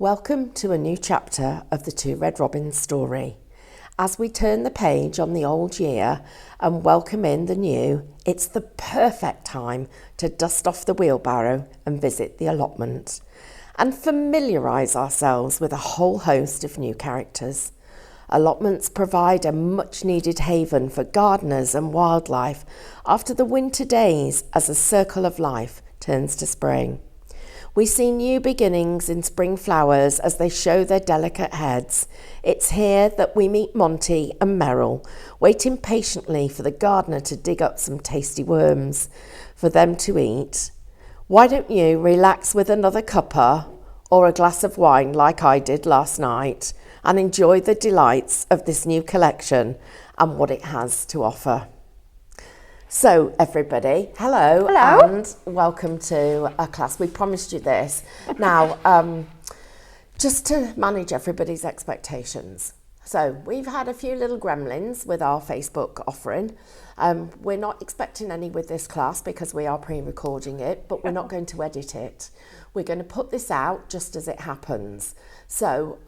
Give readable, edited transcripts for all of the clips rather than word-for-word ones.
Welcome to a new chapter of the Two Red Robins story. As we turn the page on the old year and welcome in the new, it's the perfect time to dust off the wheelbarrow and visit the allotment and familiarise ourselves with a whole host of new characters. Allotments provide a much-needed haven for gardeners and wildlife after the winter days as a circle of life turns to spring. We see new beginnings in spring flowers as they show their delicate heads. It's here that we meet Monty and Merrill, waiting patiently for the gardener to dig up some tasty worms for them to eat. Why don't you relax with another cuppa or a glass of wine like I did last night and enjoy the delights of this new collection and what it has to offer. So everybody, hello. And welcome to a class. We promised you this. Now, just to manage everybody's expectations. So we've had a few little gremlins with our Facebook offering. We're not expecting any with this class because we are pre-recording it, but we're not going to edit it. We're going to put this out just as it happens. So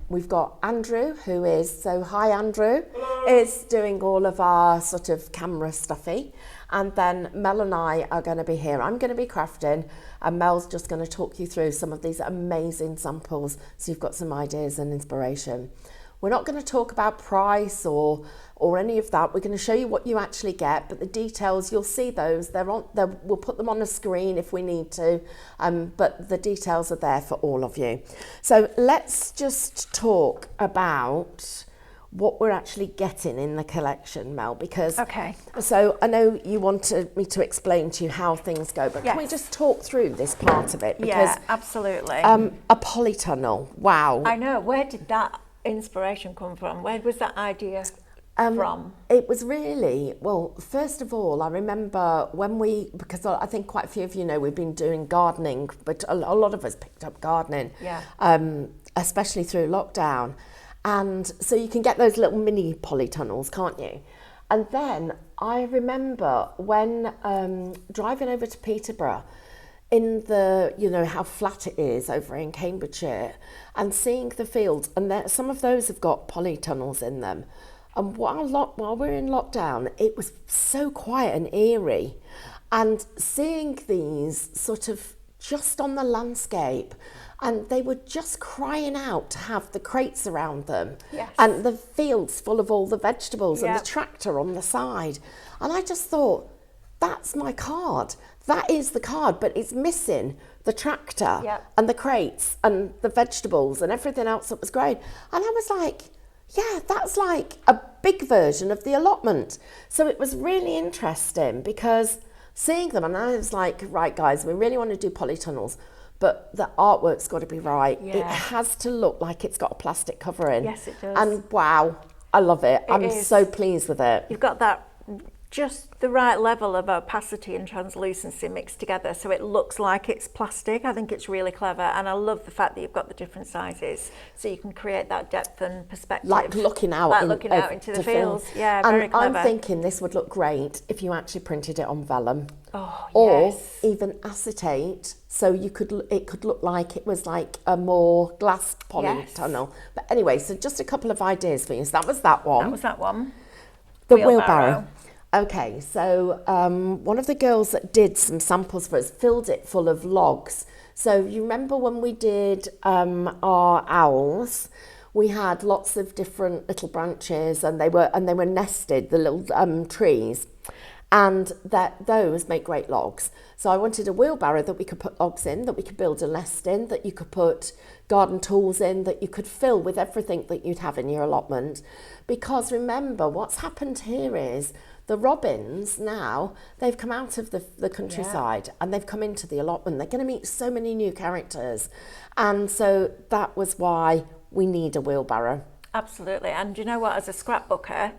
we've got Andrew, who is, so hi Andrew, is doing all of our sort of camera stuffy. And then Mel and I are going to be here. I'm going to be crafting and Mel's just going to talk you through some of these amazing samples so you've got some ideas and inspiration. We're not going to talk about price or any of that. We're going to show you what you actually get, but the details, you'll see those. We'll put them on a screen if we need to, but the details are there for all of you. So let's just talk about what we're actually getting in the collection, Mel, because so I know you wanted me to explain to you how things go, but can we just talk through this part of it? Because, absolutely. A polytunnel, wow. I know, where did that inspiration come from? Where was that idea from? It was really, well, first of all, I remember when because I think quite a few of you know we've been doing gardening, but a lot of us picked up gardening, especially through lockdown. And so you can get those little mini polytunnels, can't you? And then I remember when driving over to Peterborough, in the, you know, how flat it is over in Cambridgeshire, and seeing the fields, and some of those have got polytunnels in them. And while we're in lockdown, it was so quiet and eerie. And seeing these sort of just on the landscape, and they were just crying out to have the crates around them, and the fields full of all the vegetables and the tractor on the side. And I just thought, that's my card. That is the card, but it's missing the tractor and the crates and the vegetables and everything else that was growing. And I was like, yeah, that's like a big version of the allotment. So it was really interesting because seeing them, and I was like, right guys, we really want to do polytunnels, but the artwork's got to be right. It has to look like it's got a plastic covering. Yes, it does. And wow, I love it. I'm so pleased with it. You've got that just the right level of opacity and translucency mixed together so it looks like it's plastic. I think it's really clever, and I love the fact that you've got the different sizes so you can create that depth and perspective. Like looking out into the fields. Yeah, very clever. I'm thinking this would look great if you actually printed it on vellum. Oh, or even acetate, so it could look like it was like a more glass polytunnel. But anyway, so just a couple of ideas for you. So that was that one. The wheelbarrow. Okay, so one of the girls that did some samples for us filled it full of logs. So you remember when we did our owls, we had lots of different little branches, and they were nested, the little trees, and those make great logs. So I wanted a wheelbarrow that we could put logs in, that we could build a nest in, that you could put garden tools in, that you could fill with everything that you'd have in your allotment. Because remember, what's happened here is the robins now, they've come out of the countryside and they've come into the allotment. They're going to meet so many new characters. And so that was why we need a wheelbarrow. Absolutely. And you know what, as a scrapbooker,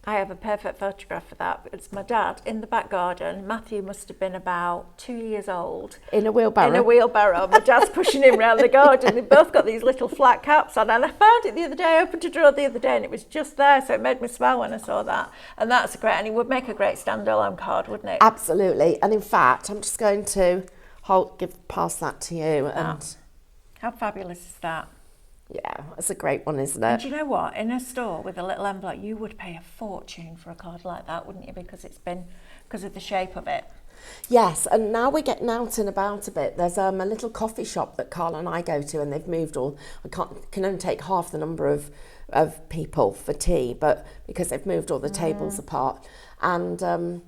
I have a perfect photograph for that. It's my dad in the back garden. Matthew must have been about 2 years old. In a wheelbarrow? In a wheelbarrow. My dad's pushing him around the garden. They've both got these little flat caps on. And I found it the other day, I opened a drawer the other day, and it was just there. So it made me smile when I saw that. And that's great. And it would make a great standalone card, wouldn't it? Absolutely. And in fact, I'm just going to pass that to you. And How fabulous is that? Yeah, it's a great one, isn't And it? do you know what? In a store with a little envelope, you would pay a fortune for a card like that, wouldn't you? Because of the shape of it. Yes, and now we're getting out and about a bit. There's a little coffee shop that Carl and I go to, and they've moved can only take half the number of people for tea, but because they've moved all the tables apart. And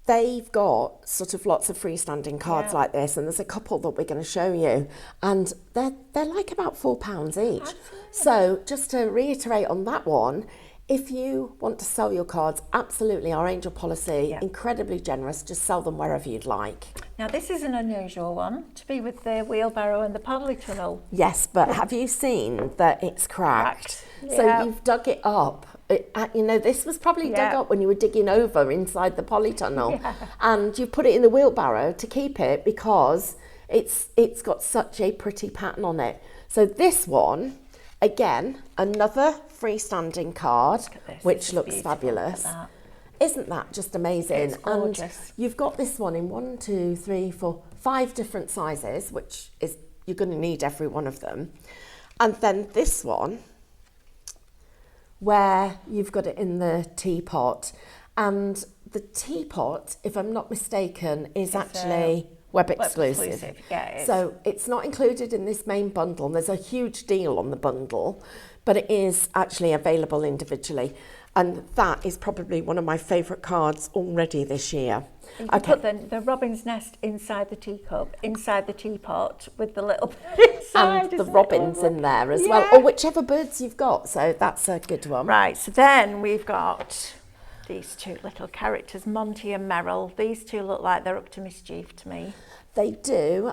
they've got sort of lots of freestanding cards like this, and there's a couple that we're going to show you, and they're like about £4 each. Absolutely. So just to reiterate on that one, if you want to sell your cards, absolutely, our angel policy, incredibly generous, just sell them wherever you'd like. Now this is an unusual one, to be with the wheelbarrow and the polytunnel. Yes, but have you seen that it's cracked? Yeah. So you've dug it up. This was probably dug up when you were digging over inside the polytunnel, and you put it in the wheelbarrow to keep it because it's got such a pretty pattern on it. So this one, again, another freestanding card, which looks fabulous. Isn't that just amazing? It's gorgeous. And you've got this one in 1, 2, 3, 4, 5 different sizes, which is, you're going to need every one of them. And then this one, where you've got it in the teapot. And the teapot, if I'm not mistaken, is actually web exclusive. Yeah, so it's not included in this main bundle. There's a huge deal on the bundle, but it is actually available individually. And that is probably one of my favourite cards already this year. You can put the robin's nest inside the teacup, inside the teapot, with the little bit inside. And the robins in there as well, or whichever birds you've got. So that's a good one. Right, so then we've got these two little characters, Monty and Merrill. These two look like they're up to mischief to me. They do.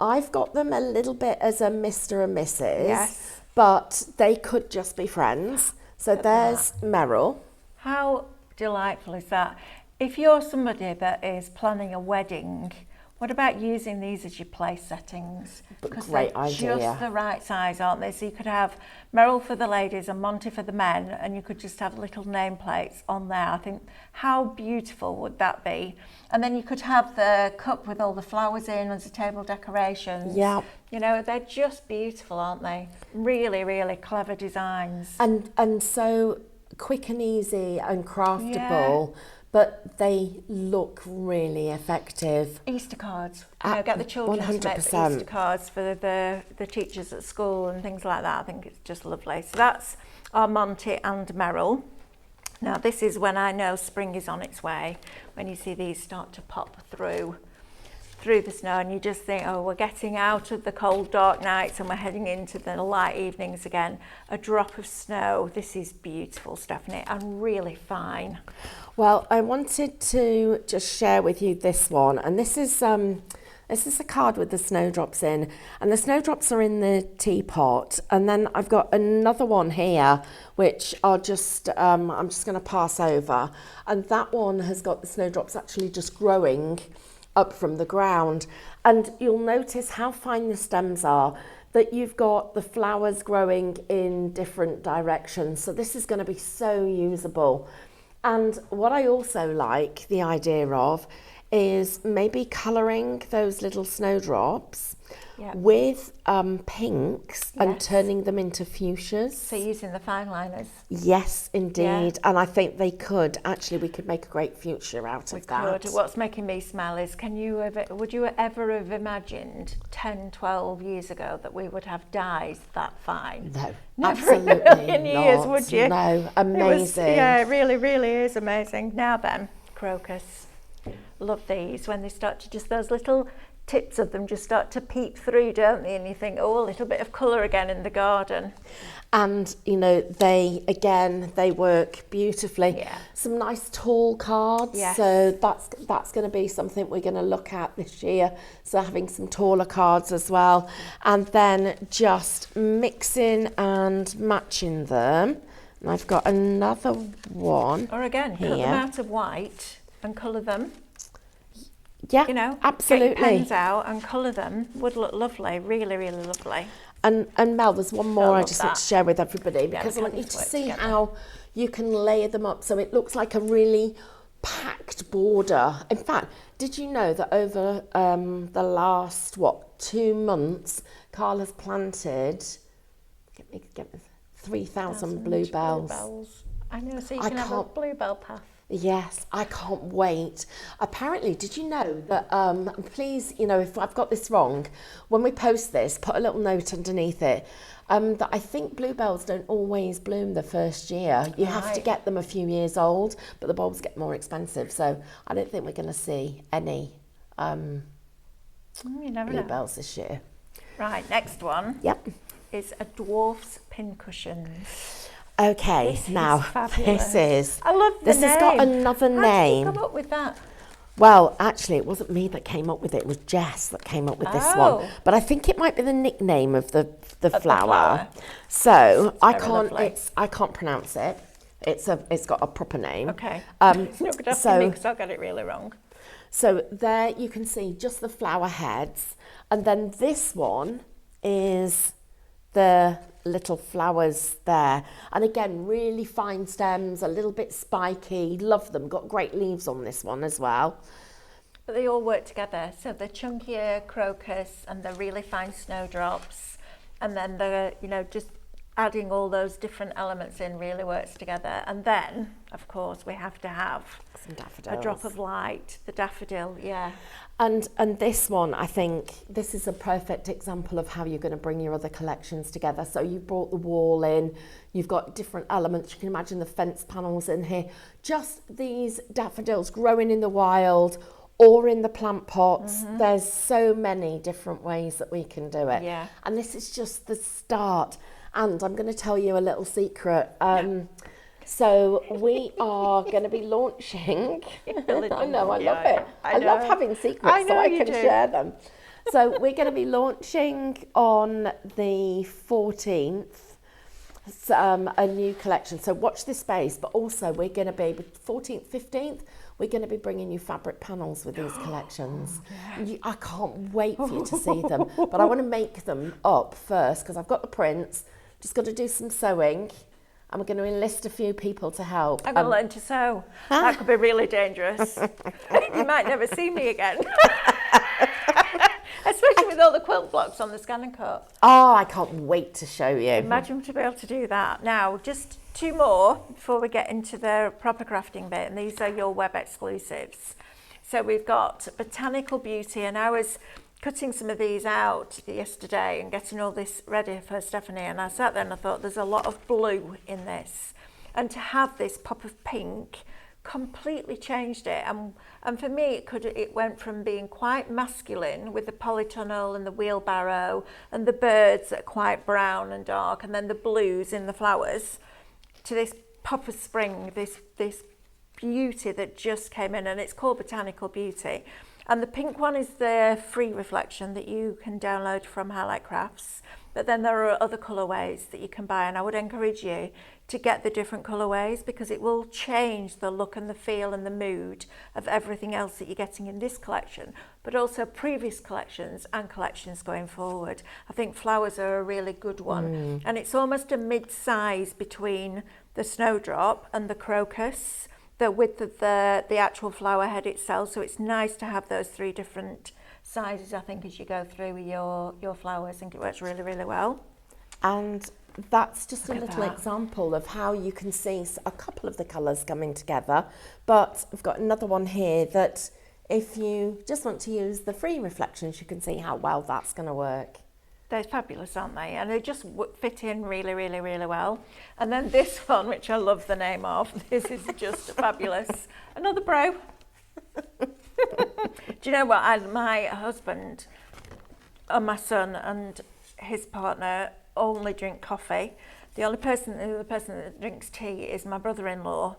I've got them a little bit as a Mr. and Mrs. Yes. But they could just be friends. So there's Merrill. How delightful is that? If you're somebody that is planning a wedding, what about using these as your place settings? Because Great they're idea. just the right size, aren't they? So you could have Merrill for the ladies and Monty for the men, and you could just have little nameplates on there. I think, how beautiful would that be? And then you could have the cup with all the flowers in as a table decorations. Yeah. You know, they're just beautiful, aren't they? Really, really clever designs. And so quick and easy and craftable, but they look really effective. Easter cards. You know, get the children to make the 100%. Easter cards for the teachers at school and things like that. I think it's just lovely. So that's our Monty and Merrill. Now this is when I know spring is on its way, when you see these start to pop through the snow, and you just think, oh, we're getting out of the cold dark nights and we're heading into the light evenings again. A drop of snow. This is beautiful, Stephanie, and really fine. Well, I wanted to just share with you this one, and this is a card with the snowdrops in, and the snowdrops are in the teapot. And then I've got another one here, which I'm just going to pass over, and that one has got the snowdrops actually just growing up from the ground. And you'll notice how fine the stems are, that you've got the flowers growing in different directions. So this is going to be so usable. And what I also like the idea of is maybe colouring those little snowdrops with pinks and turning them into fuchsias. So using the fine liners. Yes, indeed. And I think we could make a great fuchsia out of that. Could. What's making me smile is, would you ever have imagined 10, 12 years ago that we would have dyes that fine? No, Never absolutely in a million years, not. would you? No, amazing. It really, really is amazing. Now then, crocus. Love these when they start to those little tips of them just start to peep through, don't they? And you think, oh, a little bit of colour again in the garden. And, you know, they work beautifully. Yeah. Some nice tall cards. Yes. So that's going to be something we're going to look at this year. So having some taller cards as well. And then just mixing and matching them. And I've got another one. Or again, here. cut them out of white and colour them. Yeah, You know, absolutely. get your pens out and colour them. Would look lovely, really, really lovely. And Mel, there's one more I just want to that. share with everybody, because I want you to see how you can layer them up so it looks like a really packed border. In fact, did you know that over the last, 2 months, Carl has planted, get me 3,000 bluebells. I know, so you can have a bluebell path. Yes, I can't wait. Apparently, did you know that, please, if I've got this wrong, when we post this, put a little note underneath it, that I think bluebells don't always bloom the first year. You have to get them a few years old, but the bulbs get more expensive. So I don't think we're going to see any bluebells this year. Right, next one. Yep. Is a Dwarfs Pincushions. Okay, this is. I love the name. This has got another name. How did you come up with that? Well, actually, it wasn't me that came up with it. It was Jess that came up with this one. But I think it might be the nickname of the flower. So I can't pronounce it. It's got a proper name. Okay. It's not good after me because I'll get it really wrong. So there you can see just the flower heads, and then this one is the little flowers there, and again really fine stems, a little bit spiky. Love them. Got great leaves on this one as well, but they all work together. So the chunkier crocus and the really fine snowdrops, and then the just adding all those different elements in really works together. And then of course we have to have some daffodils. A drop of light, the daffodil. And this one, I think this is a perfect example of how you're going to bring your other collections together. So you brought the wall in, you've got different elements. You can imagine the fence panels in here. Just these daffodils growing in the wild or in the plant pots. Mm-hmm. There's so many different ways that we can do it. Yeah. And this is just the start. And I'm going to tell you a little secret. So we are going to be launching. I know, I love it. I love having secrets so I can share them. So we're going to be launching on the 14th a new collection. So watch this space. But also we're going to be 14th, 15th. We're going to be bringing you fabric panels with these collections. I can't wait for you to see them. But I want to make them up first because I've got the prints. Just got to do some sewing. And we're going to enlist a few people to help. I'm going to learn to sew. That could be really dangerous. You might never see me again. Especially with all the quilt blocks on the scanning coat. Oh, I can't wait to show you. Imagine to be able to do that. Now, just 2 more before we get into the proper crafting bit, and these are your web exclusives. So we've got Botanical Beauty, and I was cutting some of these out yesterday and getting all this ready for Stephanie, and I sat there and I thought there's a lot of blue in this, and to have this pop of pink completely changed it. And for me it went from being quite masculine with the polytunnel and the wheelbarrow and the birds that are quite brown and dark, and then the blues in the flowers, to this pop of spring, this beauty that just came in, and it's called Botanical Beauty. And the pink one is the free reflection that you can download from Highlight Crafts. But then there are other colourways that you can buy, and I would encourage you to get the different colourways because it will change the look and the feel and the mood of everything else that you're getting in this collection, but also previous collections and collections going forward. I think flowers are a really good one. And it's almost a mid-size between the snowdrop and the crocus, the width of the actual flower head itself. So it's nice to have those 3 different sizes, I think, as you go through with your flowers. I think it works really, really well. And that's just a little example of how you can see a couple of the colours coming together. But I've got another one here that if you just want to use the free reflections, you can see how well that's going to work. They're fabulous, aren't they? And they just fit in really, really, really well. And then this one, which I love the name of, this is just fabulous. Another brew. Do you know what? My husband and my son and his partner only drink coffee. The other person that drinks tea is my brother-in-law.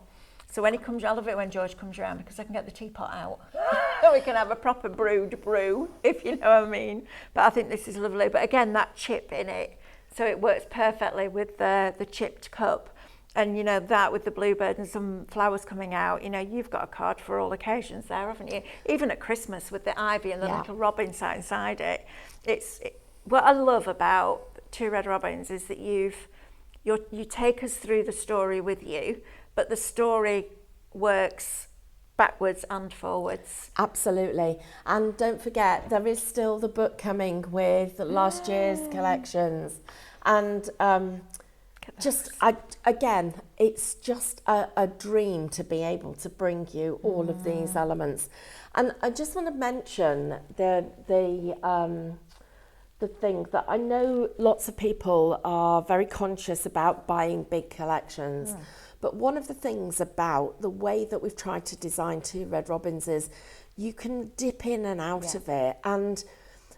So when he comes, I love it when George comes around because I can get the teapot out. So we can have a proper brewed brew, if you know what I mean. But I think this is lovely. But again, that chip in it, so it works perfectly with the chipped cup. And you know, that with the bluebird and some flowers coming out, you know, you've got a card for all occasions there, haven't you? Even at Christmas with the ivy and the little robin sat inside it. What I love about Two Red Robins is that you take us through the story with you, but the story works backwards and forwards. Absolutely. And don't forget, there is still the book coming with last year's collections. And again, it's just a dream to be able to bring you all of these elements. And I just want to mention the thing that I know lots of people are very conscious about buying big collections. But one of the things about the way that we've tried to design Two Red Robins is you can dip in and out of it. And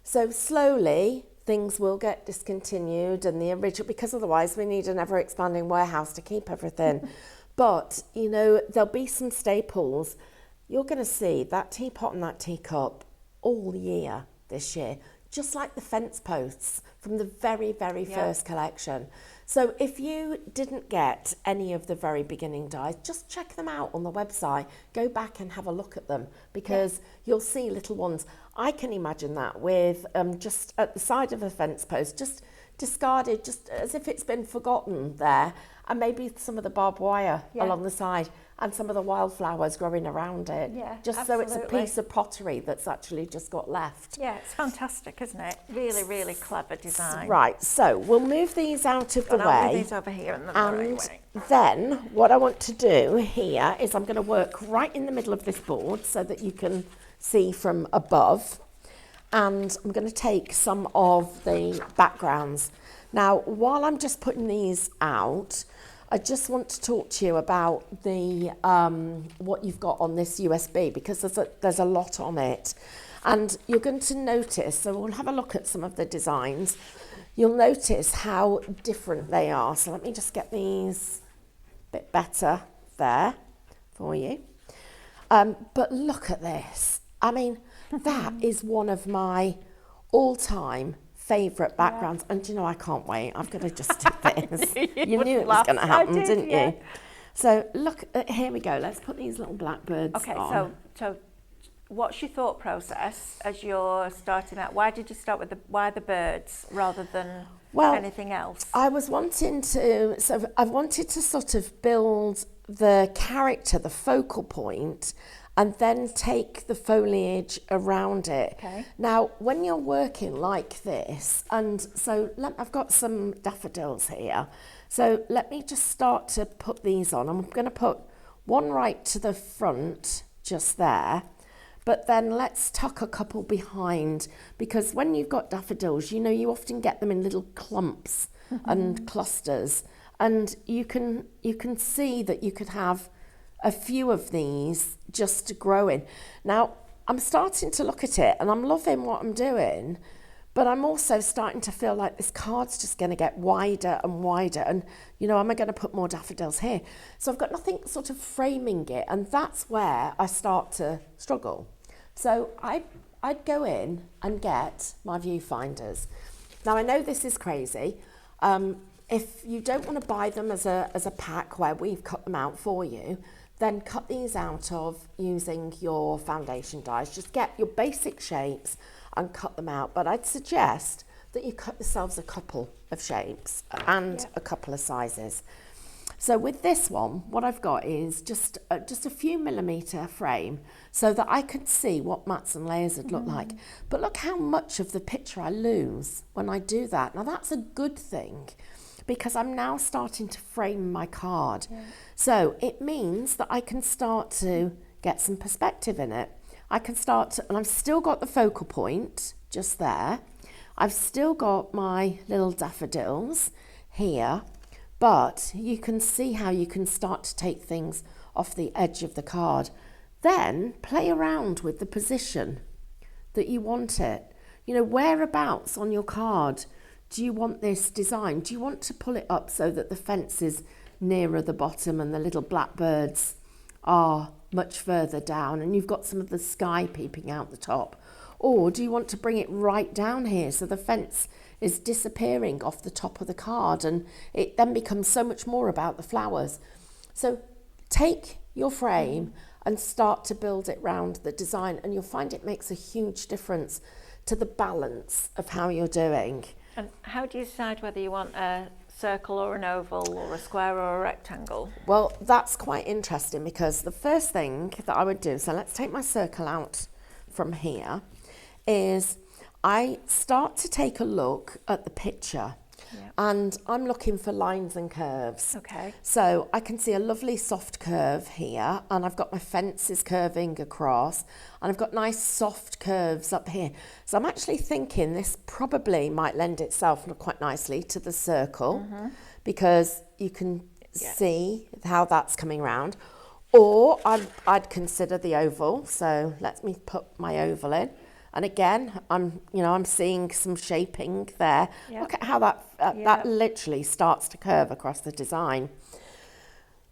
so slowly things will get discontinued and the original, because otherwise we need an ever expanding warehouse to keep everything. But, you know, there'll be some staples. You're going to see that teapot and that teacup all year this year, just like the fence posts from the very, very first collection. So if you didn't get any of the very beginning dies, just check them out on the website. Go back and have a look at them, because you'll see little ones. I can imagine that with just at the side of a fence post, just discarded, just as if it's been forgotten there, and maybe some of the barbed wire along the side and some of the wildflowers growing around it. Just absolutely. so it's a piece of pottery that's actually just got left. Yeah, it's fantastic, isn't it? Really, really clever design. Right, so we'll move these out of the way. I'll move these over here and And then what I want to do here is I'm going to work right in the middle of this board so that you can see from above. And I'm going to take some of the backgrounds. Now, while I'm just putting these out, I just want to talk to you about the what you've got on this USB, because there's a lot on it. And you're going to notice, so we'll have a look at some of the designs. You'll notice how different they are. So let me just get these a bit better there for you. But look at this. I mean, that is one of my all-time favourite backgrounds. And you know, I can't wait. I've got to just do this. You knew it was going to happen, didn't you? So look, here we go. Let's put these little blackbirds on. So what's your thought process as you're starting out? Why did you start with why the birds rather than anything else? I wanted to sort of build the character, the focal point, and then take the foliage around it. Okay. Now, when you're working like this, and so I've got some daffodils here. So let me just start to put these on. I'm going to put one right to the front, just there. But then let's tuck a couple behind, because when you've got daffodils, you know, you often get them in little clumps and clusters. And you can see that you could have a few of these just growing. Now, I'm starting to look at it and I'm loving what I'm doing, but I'm also starting to feel like this card's just going to get wider and wider. And, you know, am I going to put more daffodils here? So I've got nothing sort of framing it, and that's where I start to struggle. So I'd go in and get my viewfinders. Now, I know this is crazy. If you don't want to buy them as a pack where we've cut them out for you, then cut these out of using your foundation dies. Just get your basic shapes and cut them out. But I'd suggest that you cut yourselves a couple of shapes and a couple of sizes. So with this one, what I've got is just a few millimetre frame so that I could see what mats and layers would look like. But look how much of the picture I lose when I do that. Now that's a good thing, because I'm now starting to frame my card. So it means that I can start to get some perspective in it. I can start to, and I've still got the focal point just there. I've still got my little daffodils here, but you can see how you can start to take things off the edge of the card. Then play around with the position that you want it. You know, whereabouts on your card do you want this design? Do you want to pull it up so that the fence is nearer the bottom and the little blackbirds are much further down and you've got some of the sky peeping out the top? Or do you want to bring it right down here so the fence is disappearing off the top of the card and it then becomes so much more about the flowers? So take your frame and start to build it round the design, and you'll find it makes a huge difference to the balance of how you're doing. And how do you decide whether you want a circle or an oval or a square or a rectangle? Well, that's quite interesting because the first thing that I would do, so let's take my circle out from here, is I start to take a look at the picture. Yeah. And I'm looking for lines and curves. Okay. So I can see a lovely soft curve here, and I've got my fences curving across, and I've got nice soft curves up here. So I'm actually thinking this probably might lend itself quite nicely to the circle, because you can see how that's coming around. Or I'd consider the oval. So let me put my oval in. And again, I'm seeing some shaping there. Yep. Look at how that literally starts to curve across the design.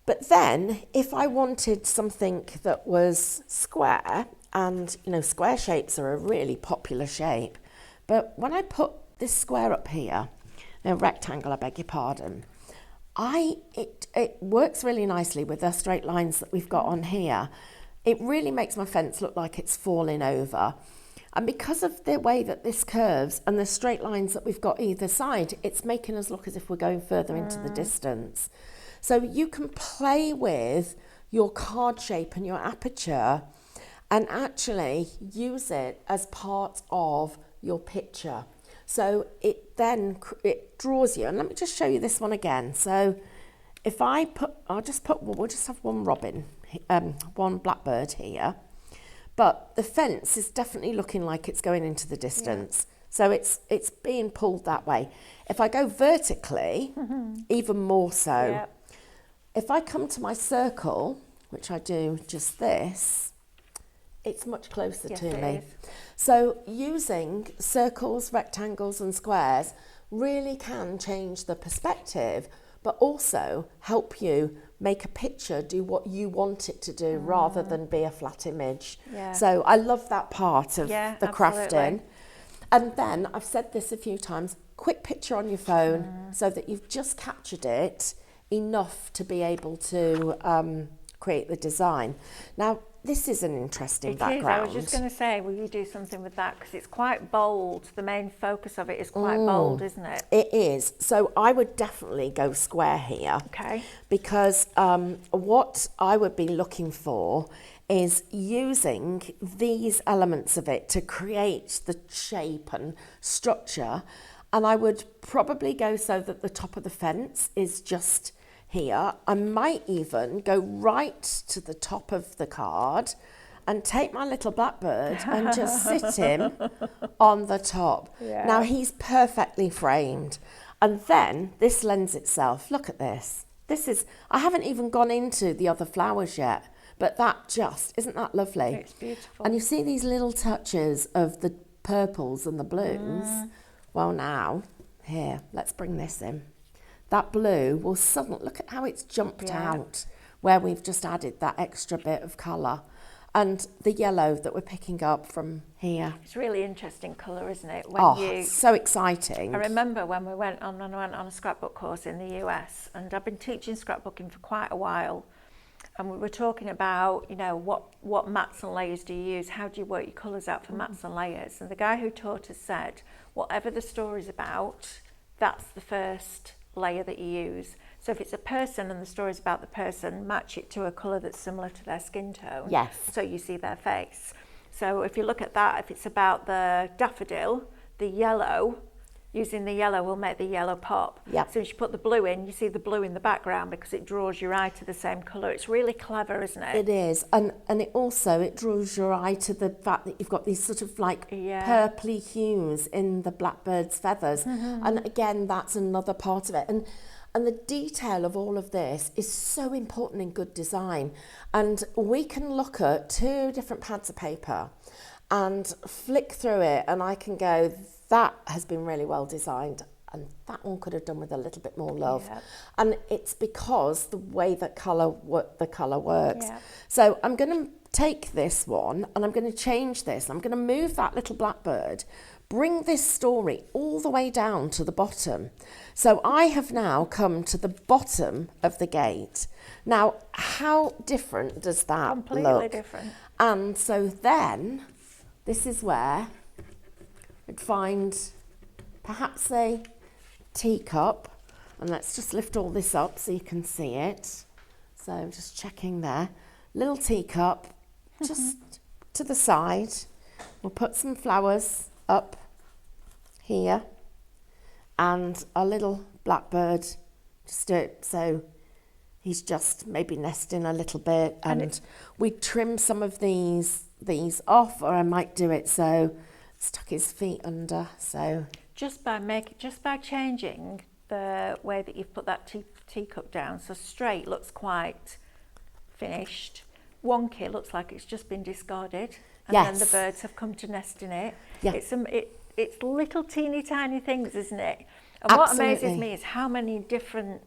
But then, if I wanted something that was square, and square shapes are a really popular shape, but when I put this square up here, rectangle, I beg your pardon, it works really nicely with the straight lines that we've got on here. It really makes my fence look like it's falling over. And because of the way that this curves and the straight lines that we've got either side, it's making us look as if we're going further into the distance. So you can play with your card shape and your aperture and actually use it as part of your picture. So it draws you. And let me just show you this one again. So if we'll just have one robin, one blackbird here. But the fence is definitely looking like it's going into the distance. Yeah. So it's being pulled that way. If I go vertically, even more so. Yeah. If I come to my circle, which I do just this, it's much closer to me. Is. So using circles, rectangles and squares really can change the perspective, but also help you make a picture do what you want it to do rather than be a flat image. Yeah. So I love that part of the crafting. And then, I've said this a few times, quick picture on your phone so that you've just captured it enough to be able to create the design. Now, this is an interesting background. I was just going to say, will you do something with that? Because it's quite bold. The main focus of it is quite bold, isn't it? It is. So I would definitely go square here. Okay. Because what I would be looking for is using these elements of it to create the shape and structure. And I would probably go so that the top of the fence is just here. I might even go right to the top of the card and take my little blackbird and just sit him on the top. Yeah. Now he's perfectly framed. And then this lends itself, look at this. I haven't even gone into the other flowers yet, but isn't that lovely? It's beautiful. And you see these little touches of the purples and the blues. Well now, here, let's bring this in. That blue will suddenly, look at how it's jumped out where we've just added that extra bit of colour. And the yellow that we're picking up from here. It's really interesting colour, isn't it? So exciting. I remember when I went on a scrapbook course in the US, and I've been teaching scrapbooking for quite a while. And we were talking about, what mats and layers do you use? How do you work your colours out for mats and layers? And the guy who taught us said, whatever the story's about, that's the first layer that you use. So if it's a person and the story's about the person, match it to a colour that's similar to their skin tone. Yes. So you see their face. So if you look at that, if it's about the daffodil, the yellow, using the yellow will make the yellow pop. Yep. So as you put the blue in, you see the blue in the background because it draws your eye to the same colour. It's really clever, isn't it? It is. And it draws your eye to the fact that you've got these sort of like purpley hues in the blackbird's feathers. And again, that's another part of it. And the detail of all of this is so important in good design. And we can look at 2 different pads of paper and flick through it, and I can go, that has been really well designed, and that one could have done with a little bit more love. Yep. And it's because the way that the colour works. Yep. So I'm going to take this one and I'm going to change this. I'm going to move that little blackbird, bring this story all the way down to the bottom. So I have now come to the bottom of the gate. Now, how different does that look? Completely different. And so then, this is where I'd find perhaps a teacup, And let's just lift all this up so you can see it. So just checking there. Little teacup, just to the side. We'll put some flowers up here. And our little blackbird, just do it so he's just maybe nesting a little bit. And we trim some of these off, or I might do it so stuck his feet under. So just by changing the way that you've put that teacup down, so straight looks quite finished, wonky looks like it's just been discarded, and then the birds have come to nest in it. Yeah. It's little teeny tiny things, isn't it? And what amazes me is how many different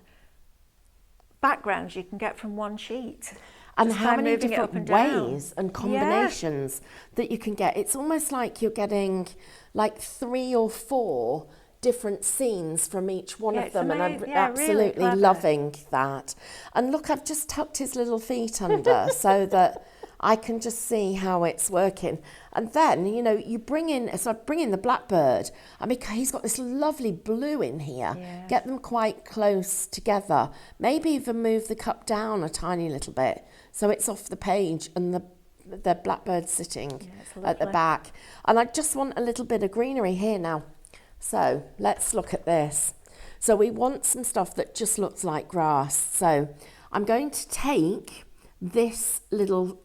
backgrounds you can get from one sheet. And how many different ways and combinations that you can get. It's almost like you're getting like 3 or 4 different scenes from each one of them. And I'm absolutely really loving that. And look, I've just tucked his little feet under so that I can just see how it's working. And then, you know, you bring in the blackbird. I mean, he's got this lovely blue in here. Yeah. Get them quite close together. Maybe even move the cup down a tiny little bit so it's off the page and the blackbird's sitting at the back. And I just want a little bit of greenery here now. So let's look at this. So we want some stuff that just looks like grass. So I'm going to take this little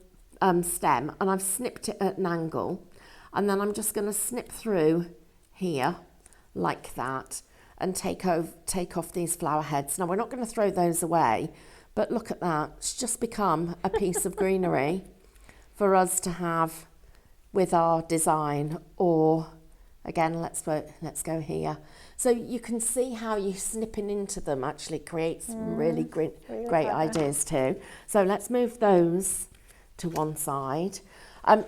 stem, and I've snipped it at an angle, and then I'm just going to snip through here like that and take off these flower heads. Now we're not going to throw those away, but look at that, it's just become a piece of greenery for us to have with our design. Or again, let's go here. So you can see how you snipping into them actually creates really great ideas too. So let's move those to one side.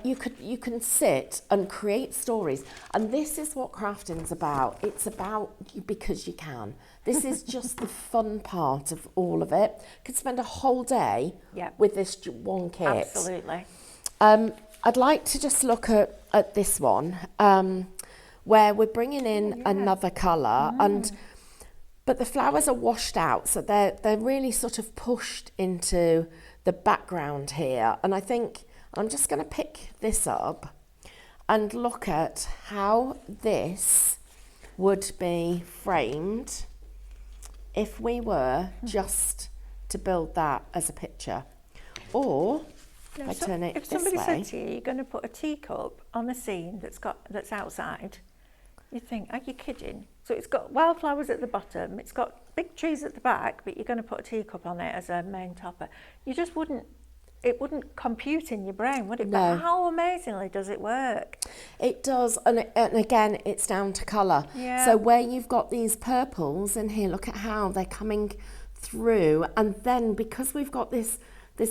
You can sit and create stories, and this is what crafting's about. It's about because you can. This is just the fun part of all of it. You could spend a whole day with this one kit. Absolutely. I'd like to just look at this one where we're bringing in another colour, but the flowers are washed out, so they're really sort of pushed into the background here. And I think I'm just going to pick this up and look at how this would be framed if we were just to build that as a picture. Or if I turn it this way. If somebody said to you, you're going to put a teacup on a scene that's outside, you think, are you kidding? So it's got wildflowers at the bottom, it's got big trees at the back, but you're going to put a teacup on it as a main topper. You just wouldn't, it wouldn't compute in your brain, would it? No. But how amazingly does it work? It does, and again, it's down to colour. Yeah. So where you've got these purples in here, look at how they're coming through, and then because we've got this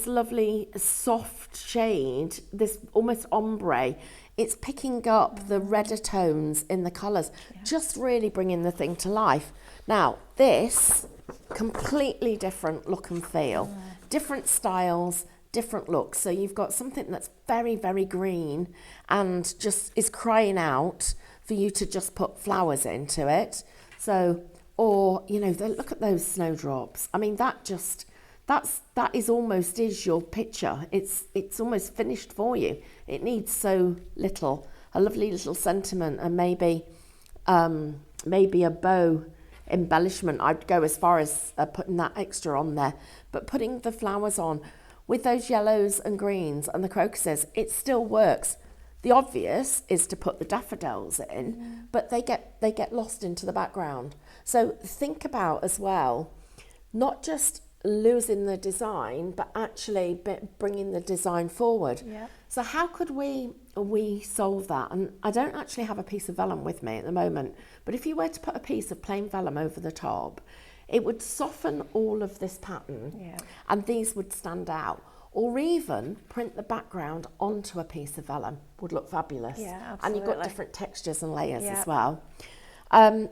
lovely soft shade, this almost ombre, it's picking up the redder tones in the colours, just really bringing the thing to life. Now, this, completely different look and feel, different styles, different looks. So you've got something that's very, very green and just is crying out for you to just put flowers into it. So, or, you know, look at those snowdrops. I mean, that is almost your picture. It's almost finished for you. It needs so little, a lovely little sentiment, and maybe a bow embellishment. I'd go as far as putting that extra on there, but putting the flowers on with those yellows and greens and the crocuses, it still works. The obvious is to put the daffodils in, but they get lost into the background. So think about as well, not just losing the design, but actually bringing the design forward. Yeah. So how could we solve that? And I don't actually have a piece of vellum with me at the moment, but if you were to put a piece of plain vellum over the top, it would soften all of this pattern, and these would stand out. Or even print the background onto a piece of vellum would look fabulous. Yeah, absolutely. And you've got different textures and layers as well. And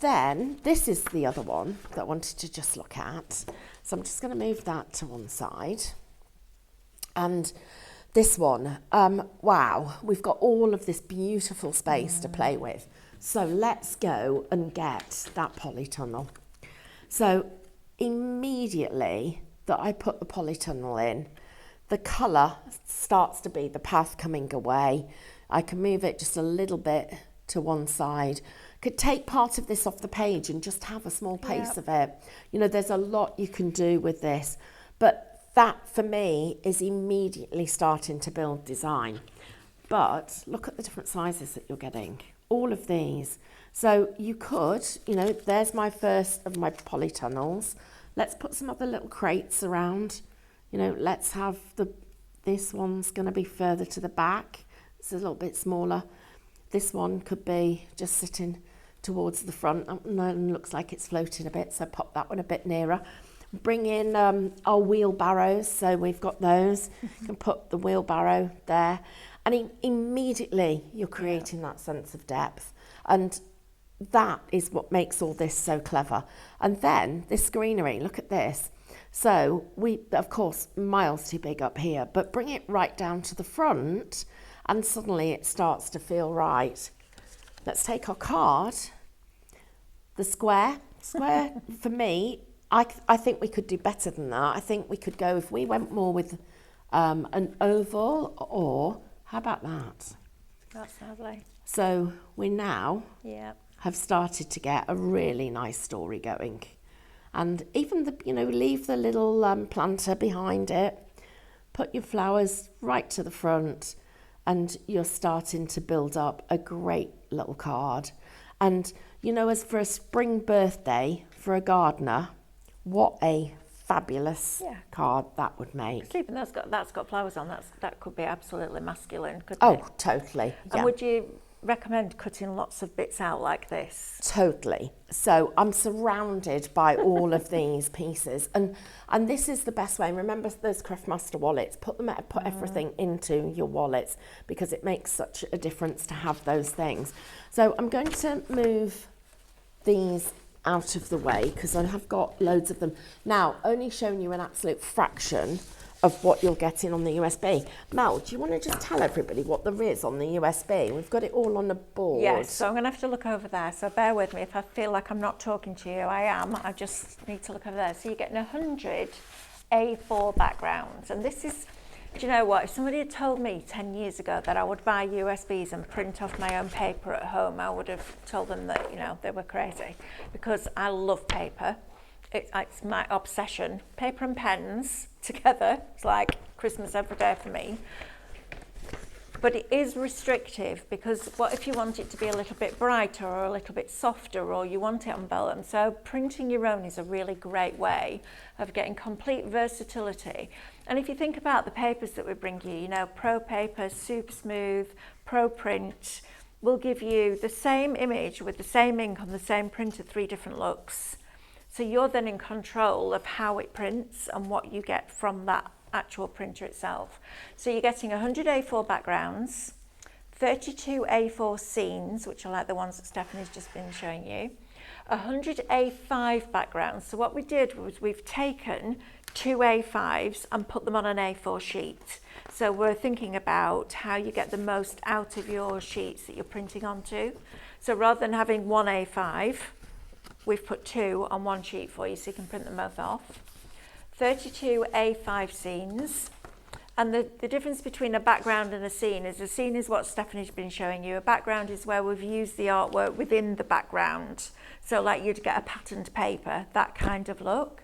then this is the other one that I wanted to just look at. So I'm just going to move that to one side. And this one, wow, we've got all of this beautiful space to play with. So let's go and get that polytunnel. So immediately that I put the polytunnel in, the colour starts to be the path coming away. I can move it just a little bit to one side. Could take part of this off the page and just have a small piece of it. You know, there's a lot you can do with this, but that for me is immediately starting to build design. But look at the different sizes that you're getting, all of these. So you could, you know, there's my first of my polytunnels. Let's put some other little crates around. You know, let's have this one's going to be further to the back. It's a little bit smaller. This one could be just sitting towards the front. And looks like it's floating a bit, so pop that one a bit nearer. Bring in our wheelbarrows, so we've got those. You can put the wheelbarrow there. And immediately you're creating that sense of depth. And that is what makes all this so clever. And then this greenery, look at this. So we, of course, miles too big up here, but bring it right down to the front and suddenly it starts to feel right. Let's take our card. The square for me, I think we could do better than that. I think we could go, if we went more with an oval, or how about that? That's lovely. So we now Yeah. have started to get a really nice story going. And even leave the little planter behind it, put your flowers right to the front, and you're starting to build up a great little card. And, you know, as for a spring birthday for a gardener, what a fabulous card that would make. Even that's got flowers on. That could be absolutely masculine, couldn't it? Oh, totally. And would you recommend cutting lots of bits out like this? Totally. So I'm surrounded by all of these pieces, and this is the best way. Remember those Craftmaster wallets, put everything into your wallets, because it makes such a difference to have those things. So I'm going to move these out of the way because I have got loads of them. Now, only showing you an absolute fraction of what you're getting on the USB. Mel, do you want to just tell everybody what there is on the USB? We've got it all on the board. Yes, so I'm going to have to look over there. So bear with me. If I feel like I'm not talking to you, I am. I just need to look over there. So you're getting 100 A4 backgrounds. And this is, do you know what? If somebody had told me 10 years ago that I would buy USBs and print off my own paper at home, I would have told them that, you know, they were crazy, because I love paper. It's my obsession. Paper and pens together, it's like Christmas every day for me. But it is restrictive, because what if you want it to be a little bit brighter or a little bit softer, or you want it on vellum? So printing your own is a really great way of getting complete versatility. And if you think about the papers that we bring you, you know, Pro Paper, Super Smooth, Pro Print, will give you the same image with the same ink on the same printer, 3 different looks. So you're then in control of how it prints and what you get from that actual printer itself. So you're getting 100 A4 backgrounds, 32 A4 scenes, which are like the ones that Stephanie's just been showing you, 100 A5 backgrounds. So what we did was we've taken 2 A5s and put them on an A4 sheet. So we're thinking about how you get the most out of your sheets that you're printing onto. So rather than having 1 A5, we've put 2 on 1 sheet for you, so you can print them both off. 32 A5 scenes. And the difference between a background and a scene is what Stephanie's been showing you. A background is where we've used the artwork within the background. So like you'd get a patterned paper, that kind of look.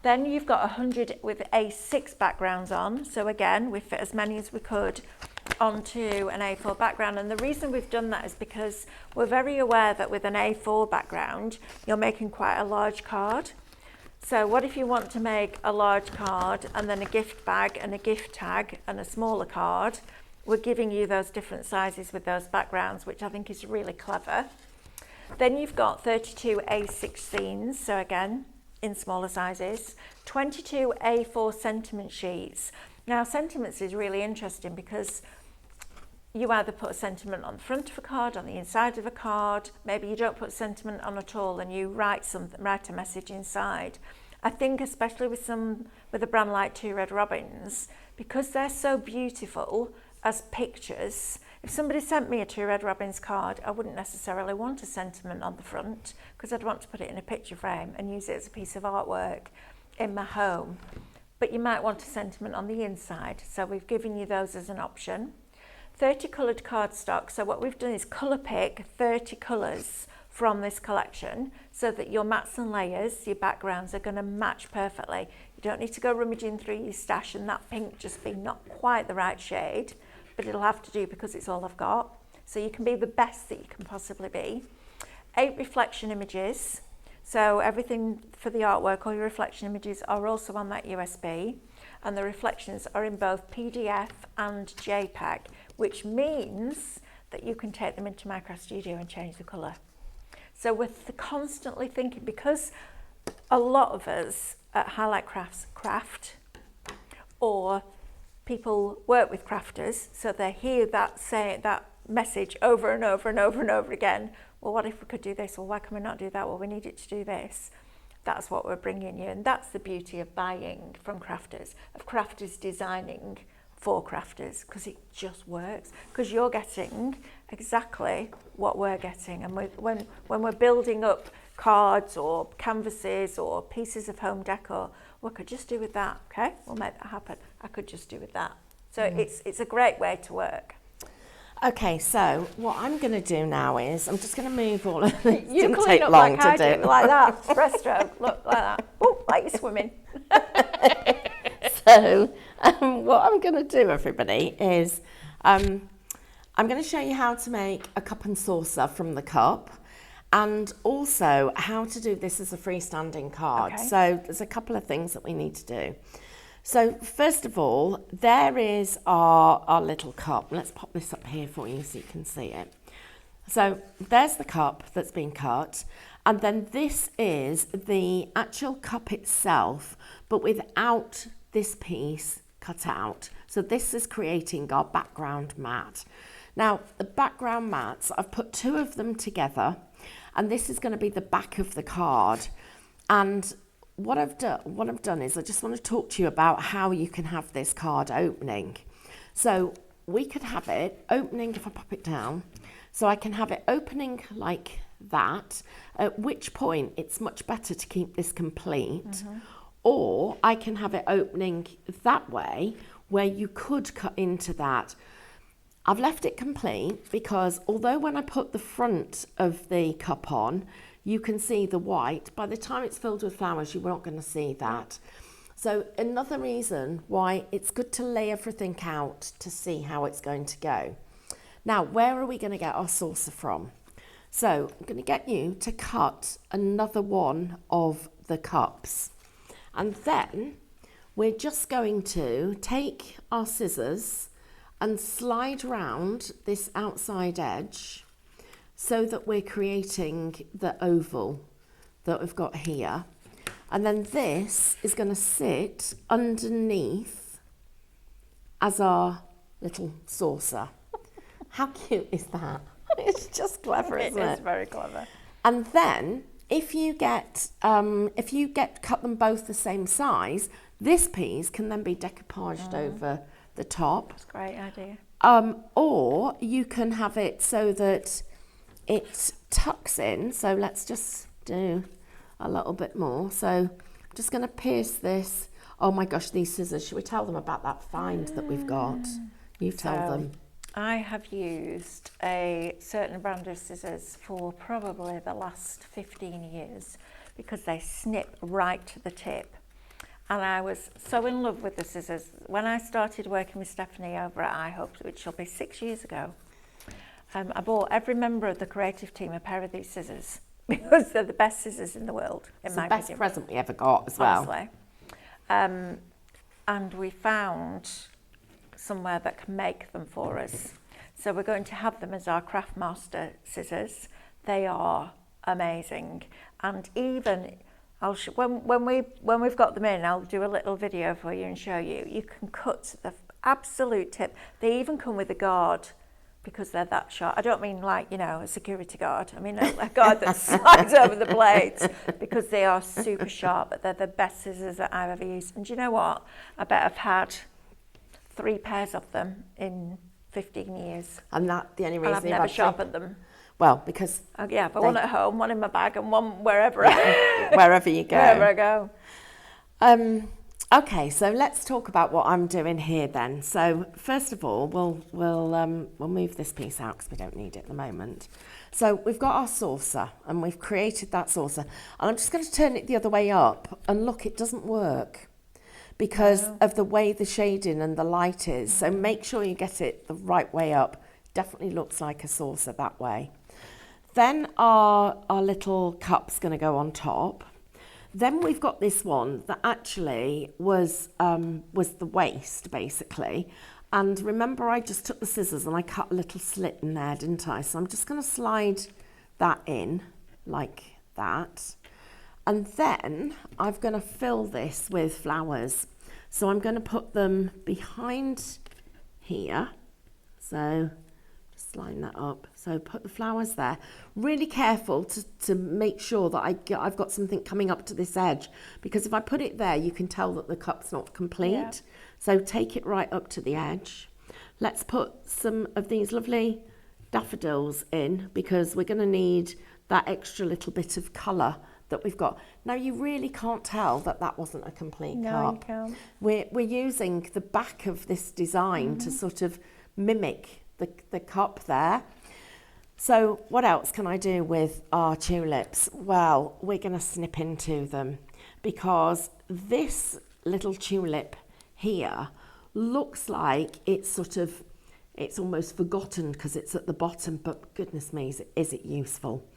Then you've got 100 with A6 backgrounds on. So again, we fit as many as we could onto an A4 background. And the reason we've done that is because we're very aware that with an A4 background, you're making quite a large card. So what if you want to make a large card and then a gift bag and a gift tag and a smaller card? We're giving you those different sizes with those backgrounds, which I think is really clever. Then you've got 32 A6 scenes, so again, in smaller sizes, 22 A4 sentiment sheets. Now, sentiments is really interesting because you either put a sentiment on the front of a card, on the inside of a card, maybe you don't put sentiment on at all and you write a message inside. I think especially with a brand like Two Red Robins, because they're so beautiful as pictures, If somebody sent me a Two Red Robins card, I wouldn't necessarily want a sentiment on the front because I'd want to put it in a picture frame and use it as a piece of artwork in my home. But you might want a sentiment on the inside, so we've given you those as an option. 30 coloured cardstock, so what we've done is colour pick 30 colours from this collection so that your mats and layers, your backgrounds are going to match perfectly. You don't need to go rummaging through your stash and that pink just be not quite the right shade, but it'll have to do because it's all I've got. So you can be the best that you can possibly be. 8 reflection images. So everything for the artwork, all your reflection images are also on that USB, and the reflections are in both PDF and JPEG, which means that you can take them into Micro Studio and change the colour. So we're constantly thinking, because a lot of us at Highlight Crafts craft, or people work with crafters, so they hear that message over and over and over and over again. Well, what if we could do this? Well, why can we not do that? Well, we need it to do this. That's what we're bringing you, and that's the beauty of buying from crafters, of crafters designing for crafters, because it just works, because you're getting exactly what we're getting. And when we're building up cards or canvases or pieces of home decor, we could just do with that. Okay, we'll make that happen. I could just do with that. So it's a great way to work. Okay, so what I'm going to do now is I'm just going to move all of this. You Didn't clean take up long like to I do. do, like that. Breaststroke, look like that. Oh, like you're swimming. So what I'm going to do, everybody, is I'm going to show you how to make a cup and saucer from the cup, and also how to do this as a freestanding card. Okay. So there's a couple of things that we need to do. So first of all, there is our little cup. Let's pop this up here for you so you can see it. So there's the cup that's been cut, and then this is the actual cup itself, but without this piece cut out. So this is creating our background mat. Now, the background mats, I've put 2 of them together, and this is going to be the back of the card. And what I've done is I just want to talk to you about how you can have this card opening. So we could have it opening, if I pop it down, so I can have it opening like that, at which point it's much better to keep this complete. Mm-hmm. Or I can have it opening that way, where you could cut into that. I've left it complete because although when I put the front of the cup on, you can see the white, by the time it's filled with flowers, you're not going to see that. So another reason why it's good to lay everything out to see how it's going to go. Now, where are we going to get our saucer from? So I'm going to get you to cut another one of the cups. And then we're just going to take our scissors and slide round this outside edge so that we're creating the oval that we've got here. And then this is going to sit underneath as our little saucer. How cute is that? It's just clever, isn't it? It is very clever. And then if you get cut them both the same size, this piece can then be decoupaged over the top. That's a great idea. Or you can have it so that it tucks in. So let's just do a little bit more. So I'm just going to pierce this. Oh my gosh, these scissors. Should we tell them about that find that we've got? You tell them. I have used a certain brand of scissors for probably the last 15 years because they snip right to the tip. And I was so in love with the scissors. When I started working with Stephanie over at iHope, which will be 6 years ago, I bought every member of the creative team a pair of these scissors because they're the best scissors in the world, in my opinion. It's the best present we ever got as well. Honestly. And we found somewhere that can make them for us. So we're going to have them as our Craftmaster scissors. They are amazing. And even when we've got them in, I'll do a little video for you and show you. You can cut the absolute tip. They even come with a guard because they're that sharp. I don't mean like, a security guard. I mean a guard that slides over the blades because they are super sharp, but they're the best scissors that I've ever used. And do you know what? I bet I've had 3 pairs of them in 15 years. And that the only And reason I've you've never had sharpened them. Well, because Yeah, but one at home, one in my bag, and one wherever. wherever you go. Wherever I go. Okay, so let's talk about what I'm doing here then. So first of all, we'll move this piece out because we don't need it at the moment. So we've got our saucer and we've created that saucer, and I'm just going to turn it the other way up, and look, it doesn't work because of the way the shading and the light is. So make sure you get it the right way up. Definitely looks like a saucer that way. Then our little cup's going to go on top. Then we've got this one that actually was the waist, basically. And remember, I just took the scissors and I cut a little slit in there, didn't I? So I'm just going to slide that in like that. And then I'm going to fill this with flowers. So I'm going to put them behind here. So just line that up. So put the flowers there. Really careful to make sure that I've got something coming up to this edge, because if I put it there, you can tell that the cup's not complete. Yeah. So take it right up to the edge. Let's put some of these lovely daffodils in, because we're going to need that extra little bit of colour that we've got. Now, you really can't tell that that wasn't a complete cup. No, you can't. We're using the back of this design to sort of mimic the cup there. So what else can I do with our tulips? Well, we're going to snip into them, because this little tulip here looks like it's almost forgotten because it's at the bottom, but goodness me, is it useful.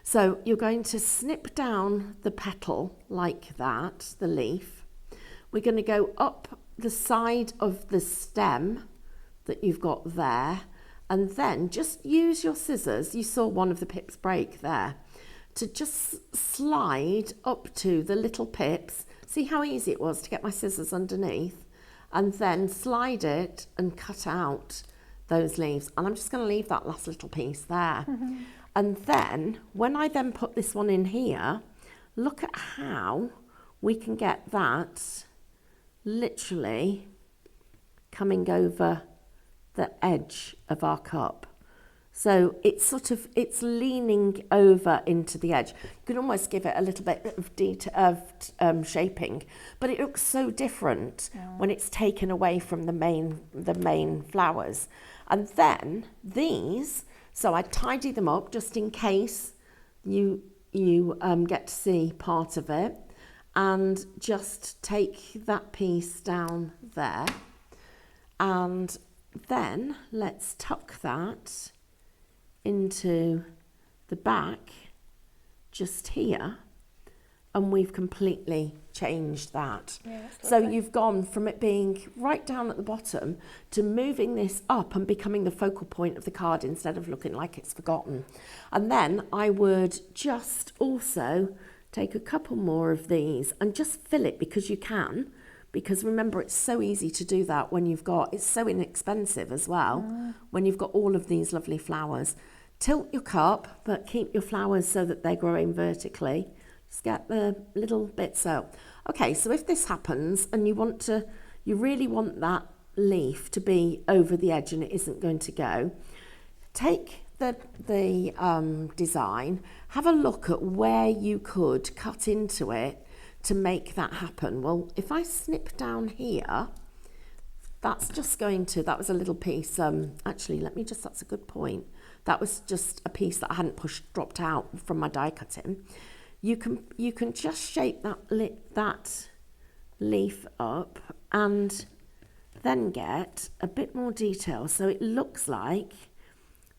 So you're going to snip down the petal like that, the leaf. We're going to go up the side of the stem that you've got there, and then just use your scissors, you saw one of the pips break there, to just slide up to the little pips. See how easy it was to get my scissors underneath, and then slide it and cut out those leaves. And I'm just going to leave that last little piece there. And then when I then put this one in here, look at how we can get that literally coming over the edge of our cup. So it's leaning over into the edge. You can almost give it a little bit of detail of shaping, but it looks so different when it's taken away from the main flowers. And then these, so I tidy them up just in case you get to see part of it, and just take that piece down there, and then let's tuck that into the back just here, and we've completely changed that. Yeah, so you've gone from it being right down at the bottom to moving this up and becoming the focal point of the card instead of looking like it's forgotten. And then I would just also take a couple more of these and just fill it, because you can, because remember, it's so easy to do that when it's so inexpensive as well, when you've got all of these lovely flowers. Tilt your cup, but keep your flowers so that they're growing vertically. Just get the little bits out. Okay, so if this happens and you really want that leaf to be over the edge and it isn't going to go, take the design, have a look at where you could cut into it to make that happen. Well, if I snip down here, that was a little piece, actually, that's a good point. That was just a piece that I hadn't dropped out from my die cutting. You can just shape that leaf up and then get a bit more detail. So it looks like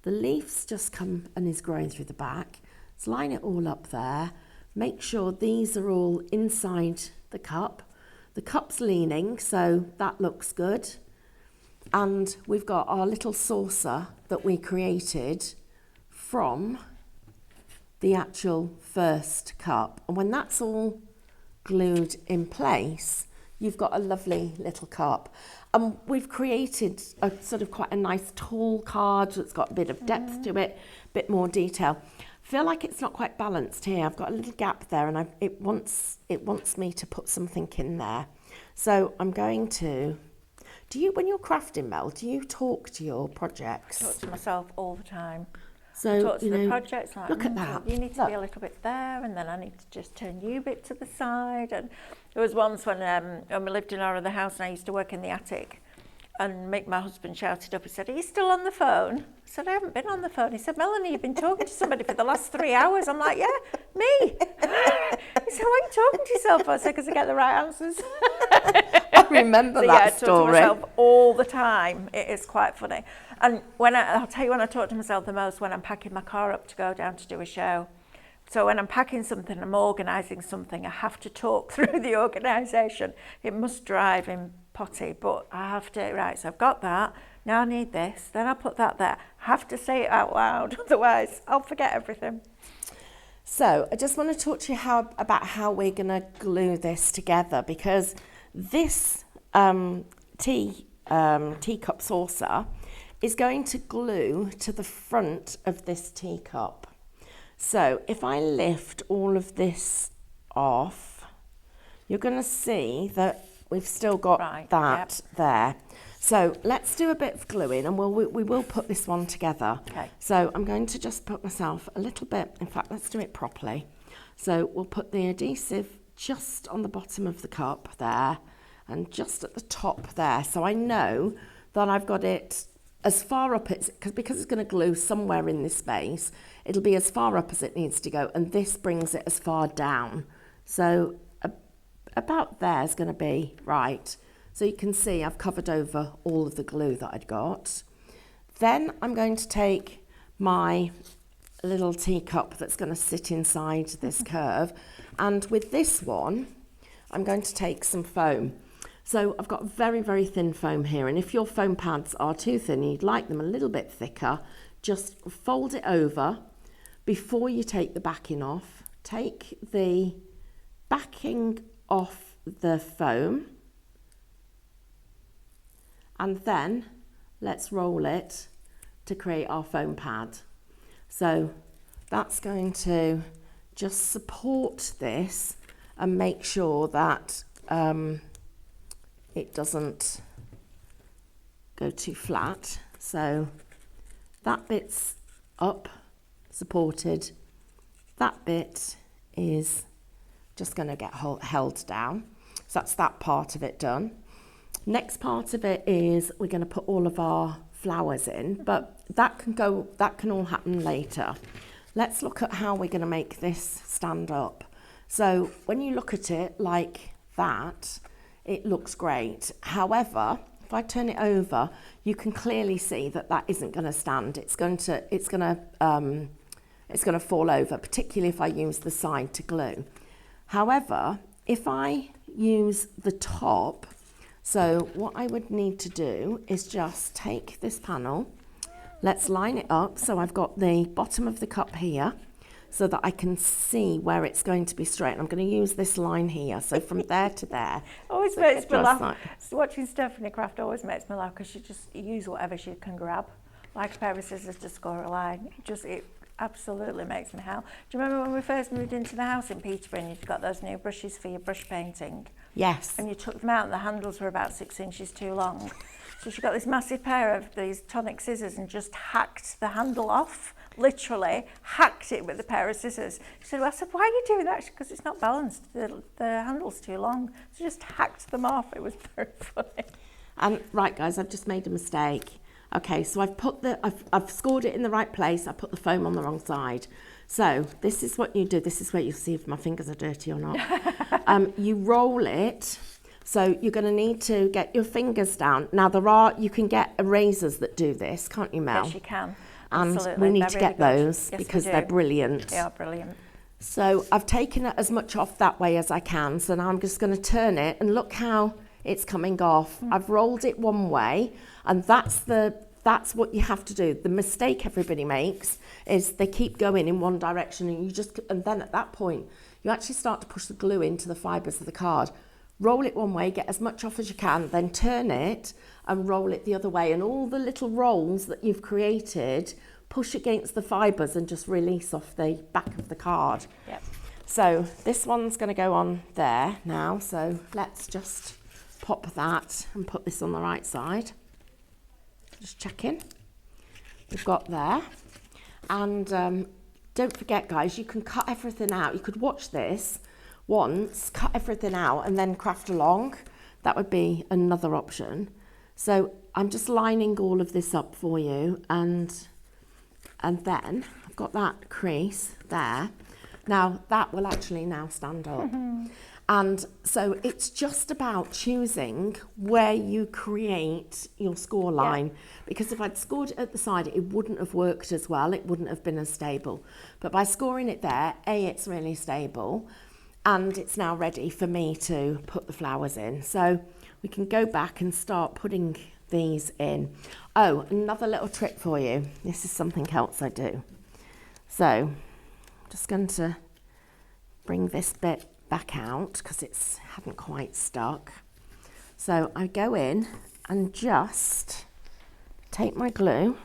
the leaf's just come and is growing through the back. Let's line it all up there. Make sure these are all inside the cup. The cup's leaning, so that looks good. And we've got our little saucer that we created from the actual first cup. And when that's all glued in place, you've got a lovely little cup. And we've created a sort of quite a nice tall card that's got a bit of depth to it, a bit more detail. Feel like it's not quite balanced here. I've got a little gap there, and it wants me to put something in there. So I'm going to Do you, when you're crafting, Mel, do you talk to your projects? I talk to myself all the time. So, I talk to the projects like, look at that. You need to be a little bit there, and then I need to just turn you a bit to the side. And there was once when we lived in our other house and I used to work in the attic, and my husband shouted up, he said, "Are you still on the phone?" I said, "I haven't been on the phone." He said, "Melanie, you've been talking to somebody for the last 3 hours." I'm like, "Yeah, me." He said, "Why are you talking to yourself?" I said, "Because I get the right answers." I remember that story. I talk to myself all the time. It is quite funny. And I'll tell you when I talk to myself the most, when I'm packing my car up to go down to do a show. So when I'm packing something, I'm organising something, I have to talk through the organisation. It must drive him potty, but I have to, right, so I've got that, now I need this, then I'll put that there. I have to say it out loud, otherwise I'll forget everything. So I just want to talk to you about how we're going to glue this together, because this teacup saucer is going to glue to the front of this teacup. So if I lift all of this off, you're going to see that we've still got there. So let's do a bit of gluing, and we will put this one together. Okay. So I'm going to just put myself a little bit, in fact, let's do it properly. So we'll put the adhesive just on the bottom of the cup there, and just at the top there. So I know that I've got it as far up because it's going to glue somewhere in this space, it'll be as far up as it needs to go, and this brings it as far down. So about there is going to be right. So you can see I've covered over all of the glue that I'd got. Then I'm going to take my little teacup that's going to sit inside this curve, and with this one I'm going to take some foam. So I've got very, very thin foam here, and if your foam pads are too thin and you'd like them a little bit thicker, just fold it over before you take the backing off. Take the backing off the foam, and then let's roll it to create our foam pad. So that's going to just support this and make sure that it doesn't go too flat. So that bit's up, supported. That bit is just going to get held down. So that's that part of it done. Next part of it is we're going to put all of our flowers in, but that can all happen later. Let's look at how we're going to make this stand up. So when you look at it like that, it looks great. However, if I turn it over, you can clearly see that that isn't going to stand. It's going to fall over, particularly if I use the side to glue. However, if I use the top, so what I would need to do is just take this panel. Let's line it up so I've got the bottom of the cup here, so that I can see where it's going to be straight. And I'm going to use this line here, so from there to there. Always makes me laugh. Watching Stephanie craft always makes me laugh, because she just use whatever she can grab, like a pair of scissors to score a line. It absolutely makes me howl. Do you remember when we first moved into the house in Peterborough and you'd got those new brushes for your brush painting? Yes. And you took them out and the handles were about 6 inches too long. So she got this massive pair of these tonic scissors and just hacked the handle off. Literally hacked it with a pair of scissors. She said, well, I said, why are you doing that? Because it's not balanced. The handle's too long. So just hacked them off. It was very funny. And right, guys, I've just made a mistake. Okay, so I've scored it in the right place. I put the foam on the wrong side. So this is what you do. This is where you'll see if my fingers are dirty or not. You roll it. So you're going to need to get your fingers down. Now you can get erasers that do this, can't you, Mel? Yes, you can. And absolutely. we need to get those because they're brilliant. They are brilliant. So I've taken it as much off that way as I can. So now I'm just going to turn it and look how it's coming off. I've rolled it one way, and that's what you have to do. The mistake everybody makes is they keep going in one direction, and then at that point you actually start to push the glue into the fibres of the card. Roll it one way, get as much off as you can, then turn it and roll it the other way, and all the little rolls that you've created push against the fibres and just release off the back of the card. Yep. So this one's going to go on there now, so let's just pop that and put this on the right side. Just checking. We've got there. And don't forget, guys, you can cut everything out. You could watch this once, cut everything out, and then craft along. That would be another option. So I'm just lining all of this up for you, and then I've got that crease there. Now that will actually now stand up. And so it's just about choosing where you create your score line, because if I'd scored it at the side, it wouldn't have worked as well. It wouldn't have been as stable. But by scoring it there, it's really stable, and it's now ready for me to put the flowers in. So we can go back and start putting these in. Oh, another little trick for you. This is something else I do. So I'm just going to bring this bit back out because it hadn't quite stuck. So I go in and just take my glue